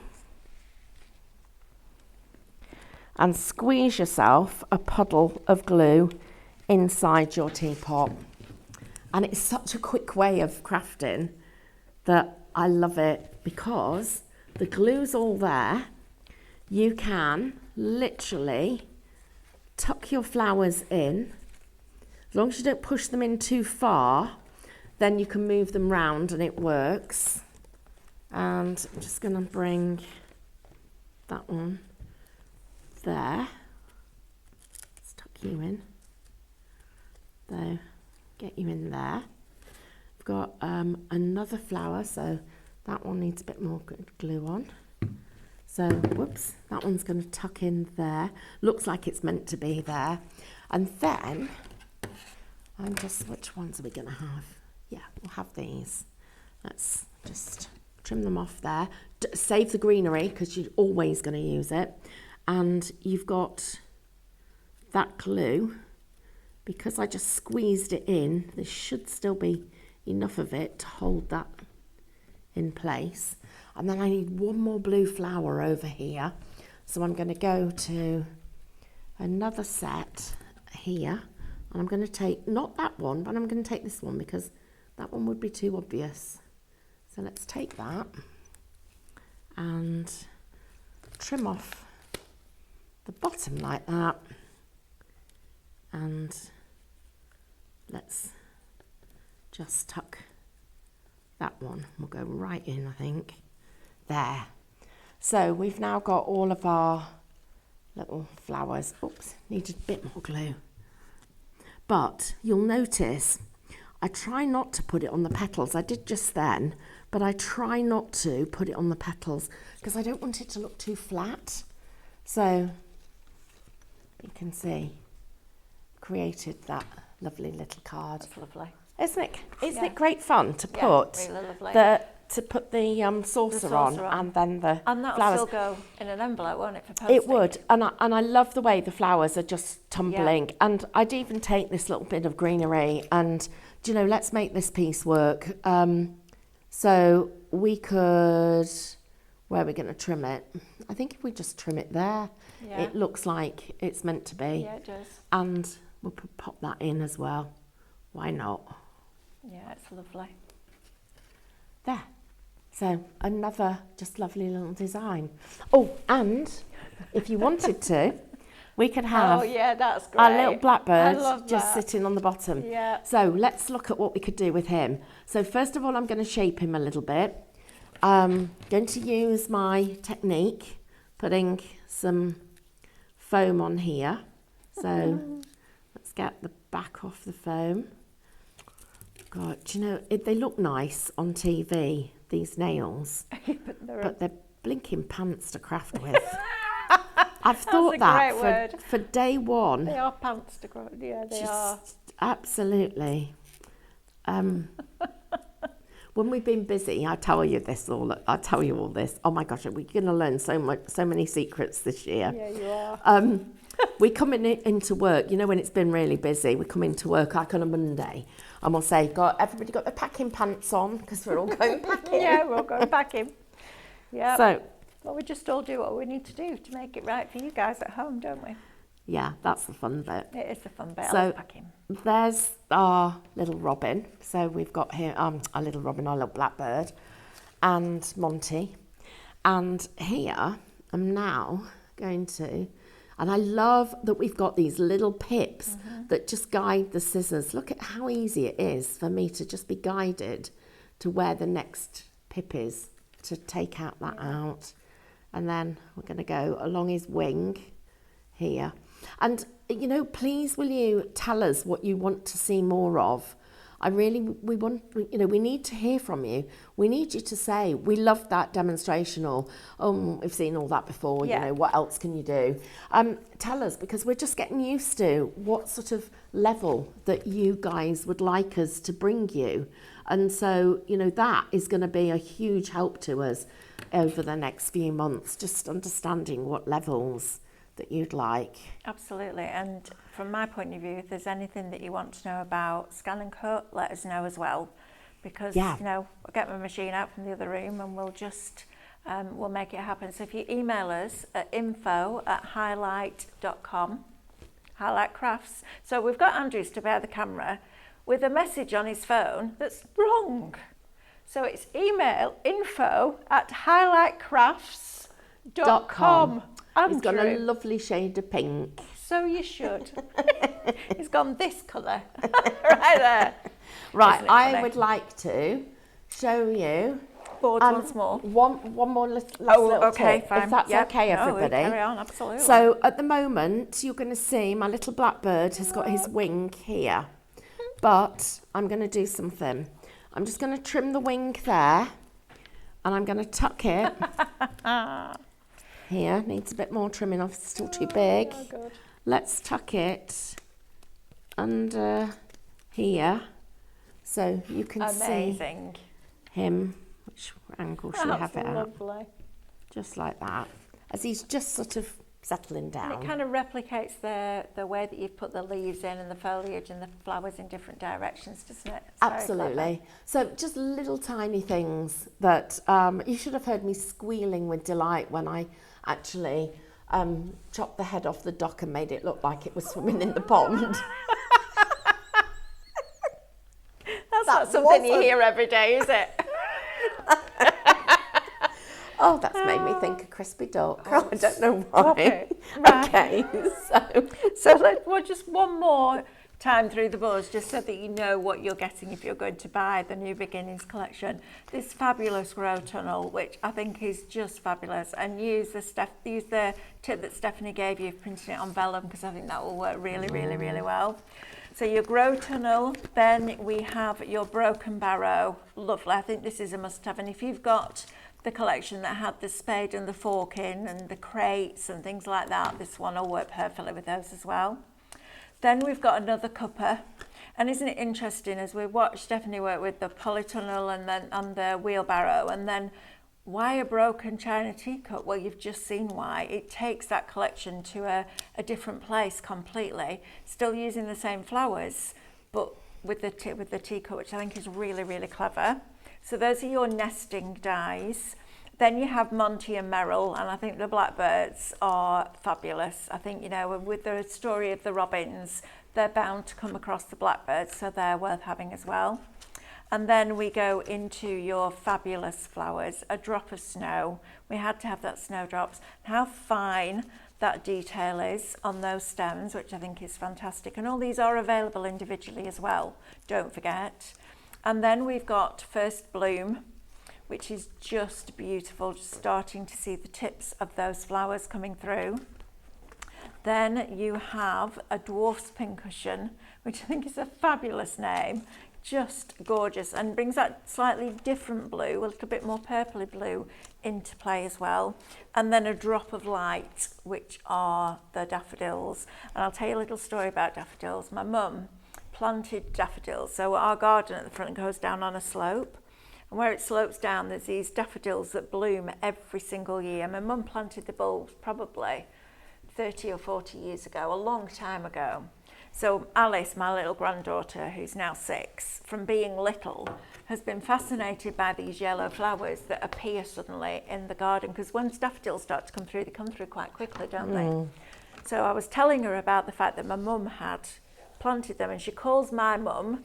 and squeeze yourself a puddle of glue inside your teapot. And it's such a quick way of crafting that I love it, because the glue's all there. You can literally tuck your flowers in. As long as you don't push them in too far, then you can move them round and it works. And I'm just going to bring that one there. Let's tuck you in. So get you in there. I've got another flower, so that one needs a bit more glue on. So, whoops, that one's going to tuck in there. Looks like it's meant to be there. And then, which ones are we going to have? Yeah, we'll have these. Let's just trim them off there. Save the greenery, because you're always going to use it. And you've got that glue. Because I just squeezed it in, there should still be enough of it to hold that in place. And then I need one more blue flower over here. So I'm going to go to another set here. And I'm going to take, not that one, but I'm going to take this one, because that one would be too obvious. So let's take that and trim off the bottom like that. And let's just tuck that one. We'll go right in, I think. There. So we've now got all of our little flowers. Oops, needed a bit more glue. But you'll notice I try not to put it on the petals. I did just then, but I try not to put it on the petals because I don't want it to look too flat. So you can see, created that lovely little card. That's lovely. Isn't it? Isn't it great fun to put really lovely. the saucer on and then the and that'll flowers. still go in an envelope, won't it, for posting? It would, and I love the way the flowers are just tumbling. And I'd even take this little bit of greenery and, do you know, let's make this piece work. So we could, where are we going to trim it? I think if we just trim it there, it looks like it's meant to be. Yeah, it does. And we'll pop that in as well. Why not? Yeah, it's lovely. There. So another just lovely little design. Oh, and if you wanted to, we could have that's great. our little blackbird that. just sitting on the bottom. Yeah. So let's look at what we could do with him. So first of all, I'm going to shape him a little bit. I'm going to use my technique, putting some foam on here. So let's get the back off the foam. God, do you know, they look nice on TV, these nails, but they're blinking pants to craft with. I've thought that for day one. They are pants to craft, they are. Absolutely. When we've been busy, I tell you all this. Oh my gosh, we're going to learn so many secrets this year. Yeah, you are. We come into work, you know, when it's been really busy, we come into work like on a Monday and we'll say, everybody got their packing pants on because we're all going packing. Yeah, we're all going packing. Yeah. So, well, we just all do what we need to do to make it right for you guys at home, don't we? Yeah, that's the fun bit. It is the fun bit. So I love packing. there's our little robin. So we've got here our little robin, our little blackbird, and Monty. And here I'm now going to, and I love that we've got these little pips that just guide the scissors. Look at how easy it is for me to just be guided to where the next pip is, to take out that out. And then we're going to go along his wing here. And, you know, please will you tell us what you want to see more of? We need to hear from you. We need you to say, we loved that demonstration, or, we've seen all that before, you know, what else can you do? Tell us, because we're just getting used to what sort of level that you guys would like us to bring you. And so, you know, that is going to be a huge help to us over the next few months, just understanding what levels that you'd like. Absolutely. And from my point of view, if there's anything that you want to know about Scan and Cut, let us know as well, because you know, I'll get my machine out from the other room and we'll just we'll make it happen. So if you email us at info@highlight.com, Highlight Crafts. So we've got Andrew stood by the camera with a message on his phone that's wrong. So it's email info@highlightcrafts.com. He's got a lovely shade of pink. So you should. He's gone this colour. Right there. Right, I would like to show you boards once more. One more little tip, fine. if that's okay, everybody. Carry on, absolutely. So at the moment, you're going to see my little blackbird has got his wing here. But I'm going to do something. I'm just going to trim the wing there, and I'm going to tuck it. Here, needs a bit more trimming off, it's still too big. Oh, good. Let's tuck it under here, so you can see him. Which angle should we have it at? Lovely. Just like that, as he's just sort of settling down. And it kind of replicates the way that you've put the leaves in and the foliage and the flowers in different directions, doesn't it? It's absolutely. So just little tiny things that you should have heard me squealing with delight when I actually chopped the head off the duck and made it look like it was swimming in the pond. That's not something you hear every day, is it? Oh, that's made me think of crispy duck. I don't know why. Okay, right. Okay, so we'll just one more time through the buzz, just so that you know what you're getting if you're going to buy the New Beginnings collection. This fabulous grow tunnel, which I think is just fabulous, and use the tip that Stephanie gave you, printing it on vellum, because I think that will work really, really, really well. So your grow tunnel, then we have your broken barrow. Lovely. I think this is a must-have, and if you've got the collection that had the spade and the fork in and the crates and things like that, this one will work perfectly with those as well. Then we've got another cuppa, and isn't it interesting, as we watched Stephanie work with the polytunnel and then on the wheelbarrow, and then why a broken china teacup? Well, you've just seen why. It takes that collection to a different place completely, still using the same flowers, but with the teacup, which I think is really, really clever. So those are your nesting dies. Then you have Monty and Merrill, and I think the blackbirds are fabulous. I think, you know, with the story of the robins, they're bound to come across the blackbirds, so they're worth having as well. And then we go into your fabulous flowers, a drop of snow. We had to have that snowdrops. How fine that detail is on those stems, which I think is fantastic. And all these are available individually as well, don't forget. And then we've got First Bloom, which is just beautiful, just starting to see the tips of those flowers coming through. Then you have a Dwarfs Pincushion, which I think is a fabulous name, just gorgeous, and brings that slightly different blue, a little bit more purpley blue, into play as well. And then a Drop of Light, which are the daffodils. And I'll tell you a little story about daffodils. My mum planted daffodils. So our garden at the front goes down on a slope, and where it slopes down, there's these daffodils that bloom every single year. My mum planted the bulbs probably 30 or 40 years ago, a long time ago. So Alice, my little granddaughter, who's now 6, from being little, has been fascinated by these yellow flowers that appear suddenly in the garden, because when daffodils start to come through, they come through quite quickly, don't they? So I was telling her about the fact that my mum had planted them, and she calls my mum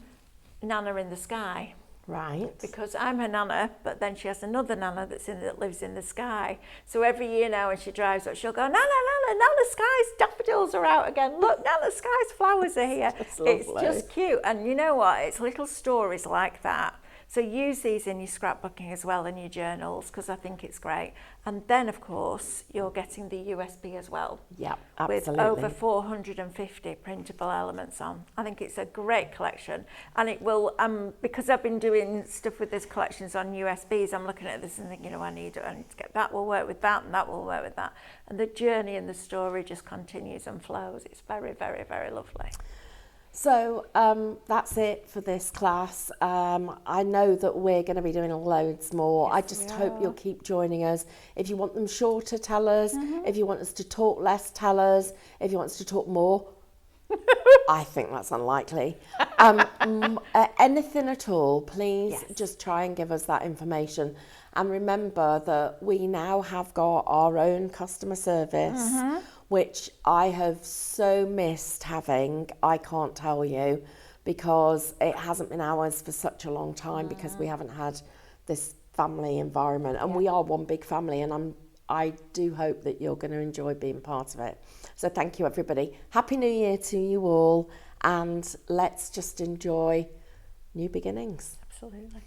Nana in the sky. Right. Because I'm her nana, but then she has another nana that lives in the sky. So every year now when she drives up, she'll go, Nana, Nana, Nana Sky's daffodils are out again. Look, Nana Sky's flowers are here. It's just cute. And you know what? It's little stories like that. So use these in your scrapbooking as well, in your journals, because I think it's great. And then, of course, you're getting the USB as well. Yeah, absolutely. With over 450 printable elements on. I think it's a great collection. And it will, because I've been doing stuff with these collections on USBs, I'm looking at this and thinking, I need to get that will work with that, and that will work with that. And the journey and the story just continues and flows. It's very, very, very lovely. So that's it for this class. I know that we're going to be doing loads more. Yes, I just hope you'll keep joining us. If you want them shorter, tell us. If you want us to talk less, tell us. If you want us to talk more, I think that's unlikely. Anything at all, please just try and give us that information. And remember that we now have got our own customer service, which I have so missed having. I can't tell you, because it hasn't been ours for such a long time, because we haven't had this family environment, and we are one big family, and I do hope that you're going to enjoy being part of it. So thank you, everybody. Happy New Year to you all, and let's just enjoy new beginnings. Absolutely.